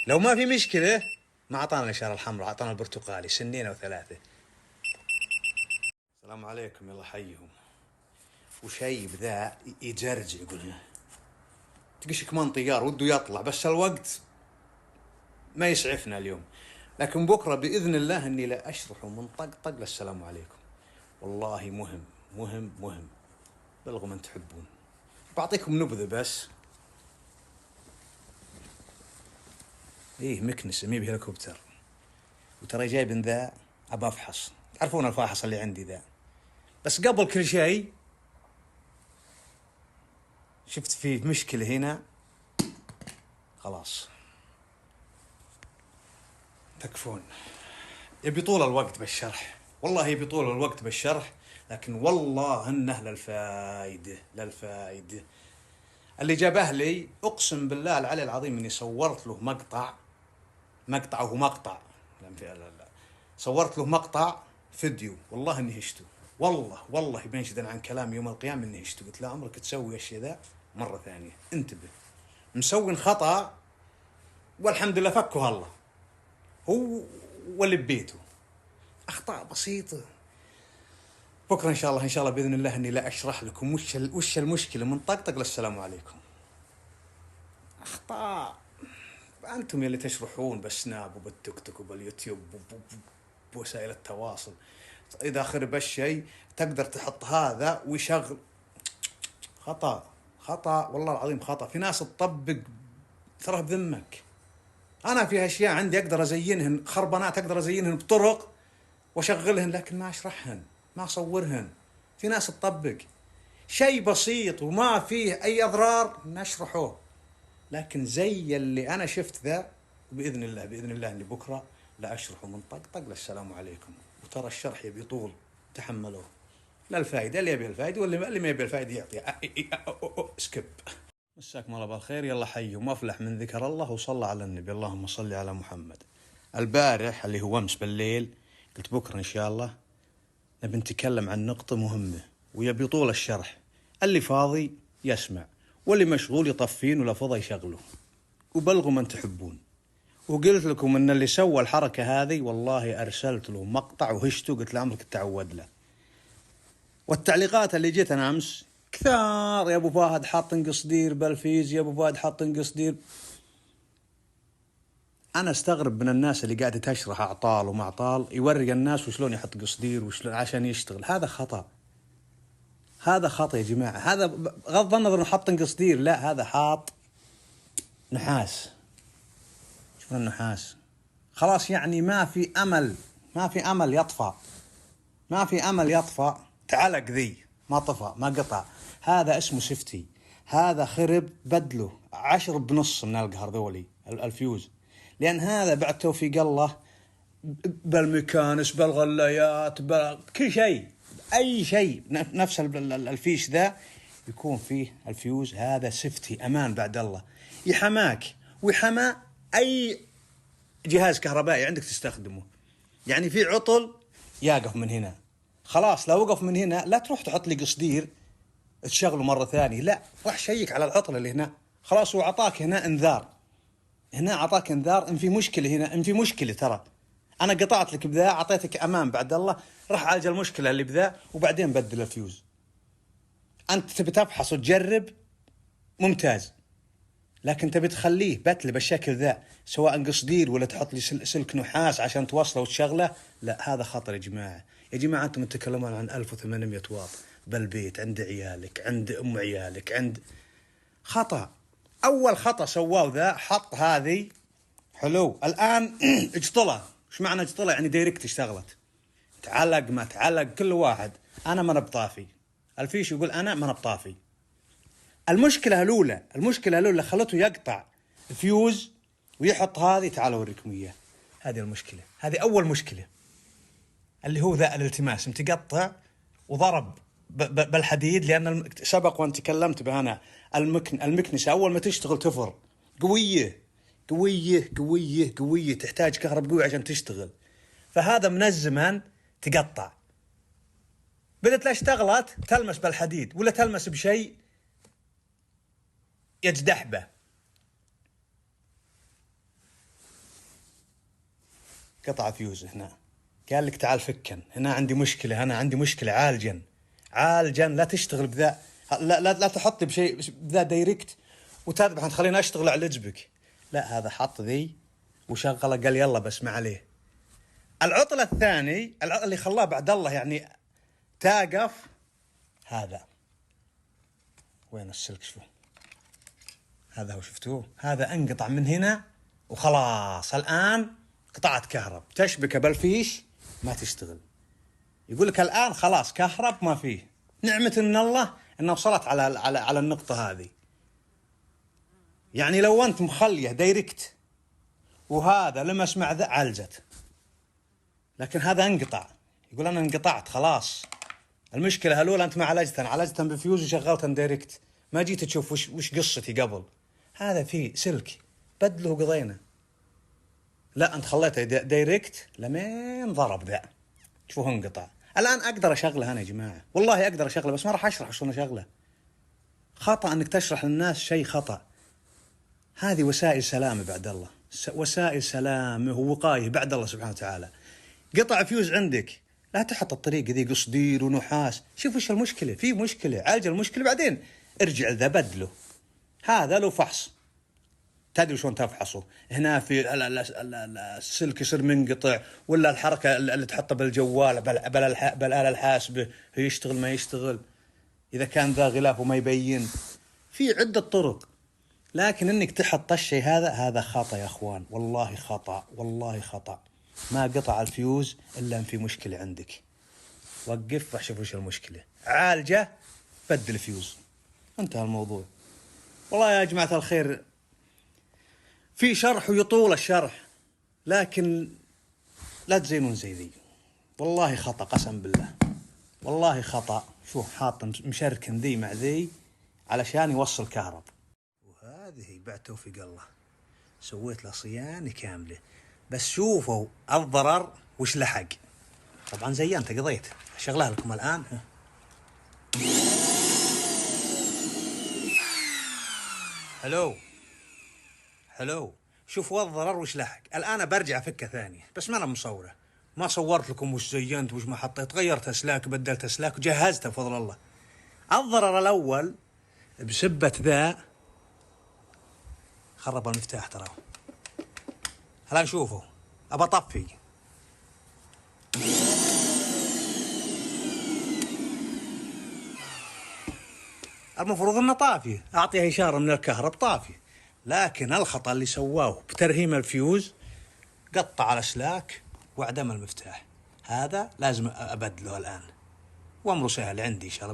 لو ما في مشكلة ما أعطانا الإشارة الحمراء، أعطانا البرتقالي، سنين أو ثلاثة. السلام عليكم، يلا حيهم. وشيب ذا يجرج يقول تقشك من طيار وده يطلع، بس الوقت ما يسعفنا اليوم. لكن بكرة بإذن الله أني لا أشرح من طقطق للسلام عليكم. والله مهم مهم مهم، بلغوا من تحبون. بعطيكم نبذة بس. إيه مكنسة مي بهليكوبتر، وترى جايب ذا أبى أفحص. تعرفون الفاحص اللي عندي ذا. بس قبل كل شيء شفت فيه مشكلة هنا، خلاص تكفون. يبي طول الوقت بالشرح، والله يبي طول الوقت بالشرح، لكن والله انه للفايدة للفايدة. اللي جابه لي اقسم بالله العلي العظيم اني صورت له مقطع وهو مقطع، لا صورت له مقطع فيديو، والله اني هشته، والله بينشدن عن كلام يوم القيامة اني هشته. قلت له عمرك تسوي الشيء ذا مرة ثانية، انتبه، مسوي خطأ والحمد لله فكه الله هو واللي ببيته. اخطاء بسيطة. بكرة ان شاء الله بإذن الله اني لا اشرح لكم وش المشكلة من طقطق للسلام عليكم. اخطاء انتم يلي تشرحون بالسناب وبالتيك توك وباليوتيوب وبوسائل التواصل، اذا خرب الشيء تقدر تحط هذا ويشغل. خطأ والله العظيم خطأ. في ناس تطبق ترى بذمك. انا في اشياء عندي اقدر ازينهن خربانات، اقدر ازينهن بطرق واشغلهن، لكن ما اشرحهن ما اصورهن. في ناس تطبق شيء بسيط وما فيه اي اضرار نشرحه، لكن زي اللي انا شفت ذا باذن الله اللي بكره لا اشرحه من طقطق للسلام عليكم. وترى الشرح يبي طول، تحملوه. لا الفائده، اللي يبي الفائده واللي ما يبي الفائده يعطي سكيب. مساكم الله بالخير، يلا حي ومفلح من ذكر الله وصلى على النبي، اللهم صل على محمد. البارح اللي هو امس بالليل قلت بكره ان شاء الله نبي نتكلم عن نقطة مهمة ويبي طول الشرح. اللي فاضي يسمع، واللي مشغول يطفين ولا فضى يشغله، وبلغوا من تحبون. وقلت لكم ان اللي سوى الحركة هذه والله ارسلت له مقطع وهشته، قلت له عمرك تعود له. والتعليقات اللي جيت انا امس كثار، يا ابو فهد حاط قصدير بالفيز، يا ابو فهد حاط قصدير. انا استغرب من الناس اللي قاعده تشرح اعطال وما اعطال، يوري الناس وشلون يحط قصدير وشلون عشان يشتغل. هذا خطأ يا جماعه. هذا غض النظر انه حط قصدير، لا هذا حاط نحاس. شوف النحاس خلاص، يعني ما في امل يطفى. تعلق ذي ما طفى ما قطع. هذا اسمه سفتي، هذا خرب بدله 10 بنص من القهر ذولي الفيوز. لأن هذا بعد توفيق الله بالميكانس بالغلايات بكل شيء، أي شيء نفس الفيش ذا يكون فيه الفيوز. هذا سفتي أمان بعد الله، يحماك ويحمى أي جهاز كهربائي عندك تستخدمه. يعني في عطل يقف من هنا، خلاص لو وقف من هنا لا تروح تحط لي قصدير تشغله مرة ثانية، لا روح شيك على العطل اللي هنا. خلاص هو عطاك هنا انذار، عطاك انذار ان في مشكلة هنا، ان في مشكلة. ترى انا قطعت لك بذا، اعطيتك امان بعد الله، راح عالج المشكلة اللي بذا وبعدين بدل الفيوز. انت تبي تفحص وتجرب ممتاز، لكن تبي تخليه بتل بالشكل ذا سواء قصدير ولا تحط لي سلك نحاس عشان توصله وتشغله، لا هذا خطر يا جماعة. انتم تتكلمون عن 1800 واط بالبيت عند عيالك، عند ام عيالك، عند خطأ. اول خطأ سواه ذا حط هذه حلو، الان اجطله. ايش معنى اجطله؟ يعني دايركت اشتغلت، تعلق ما تعلق كل واحد. انا ما نبطافي، الفيش يقول انا ما نبطافي. المشكلة الأولى خلته يقطع فيوز ويحط هذه. تعالوا أوريكم إياه. هذه المشكلة، هذه أول مشكلة، اللي هو ذا الالتماس متقطع وضرب بالحديد. لأن سبق وأن تكلمت بأنا المكنسة أول ما تشتغل تفر قوية، تحتاج كهرب قوي عشان تشتغل. فهذا منزما تقطع، بدت لا اشتغلت تلمس بالحديد ولا تلمس بشيء يجدح به. قطع فيوز هنا، قال لك تعال فكن، هنا عندي مشكلة، أنا عندي مشكلة، عالجا عالجا، لا تشتغل بذا، لا تحط بشيء بذا دايركت وتذبح تخليني أشتغل على الجبك. لا، هذا حط ذي وشغله، قال يلا بس ما عليه. العطلة الثاني اللي خلاه بعد الله يعني تاقف، هذا وين السلك؟ شوف هذا، هو شفتوه، هذا انقطع من هنا وخلاص. الآن قطعت كهرب تشبكه بالفيش ما تشتغل. يقول لك الآن خلاص كهرب ما فيه. نعمة من الله انه وصلت على النقطة هذه. يعني لو انت مخليه دايركت وهذا لمس مع ذا عالجت، لكن هذا انقطع. يقول انا انقطعت خلاص. المشكلة هلول انت ما عالجتها، انا عالجتها بفيوز وشغلتها دايركت، ما جيت تشوف وش قصتي قبل. هذا فيه سلك بدله وقضينا. لا انت خليته دايركت لمين ضرب ذا، شوفه انقطع. الان اقدر اشغله انا يا جماعه، والله اقدر اشغله، بس ما راح اشرح شلون اشغله. خطا انك تشرح للناس شيء خطا. هذه وسائل سلامه بعد الله، وسائل سلامه ووقايه بعد الله سبحانه وتعالى. قطع فيوز عندك، لا تحط الطريقه ذي قصدير ونحاس. شوف وش المشكله، في مشكله عالج المشكله بعدين ارجع ذا بدله. هذا له فحص، تدري شلون تفحصه؟ هنا في السلك يصير منقطع، ولا الحركة اللي تحطها بالجوال بالآلة الحاسبة هي يشتغل ما يشتغل، إذا كان ذا غلاف وما يبين. في عدة طرق، لكن إنك تحط الشيء هذا خطأ يا أخوان، والله خطأ، والله خطأ. ما قطع الفيوز إلا إن في مشكلة عندك. وقف وشوف وش المشكلة، عالجه، بدل فيوز، انتهى الموضوع. والله يا جماعة الخير في شرح ويطول الشرح، لكن لا تزينون زي ذي. والله خطأ قسم بالله، والله خطأ. شوف حاط مشركن ذي مع ذي علشان يوصل كهرب، وهذه بعد توفيق الله سويت له صيانة كاملة. بس شوفوا الضرر وش لحق. طبعا زينت قضيت، شغلها لكم الآن. هلو شوفوا الضرر وش لحق. الآن برجع فكة ثانية، بس ما أنا مصورة، ما صورت لكم وش زينت وش ما حطيت. غيرت أسلاك، بدلت أسلاك وجهزتها بفضل الله. الضرر الأول بسبة ذا خرب المفتاح ترى. الآن شوفوا أبى أطفي، المفروض إنه طافي، أعطيها إشارة من الكهرب طافي. لكن الخطأ اللي سواه بترهيم الفيوز قطع الأسلاك وعدم المفتاح. هذا لازم أبدله الآن، وأمره سهل عندي إن شاء الله.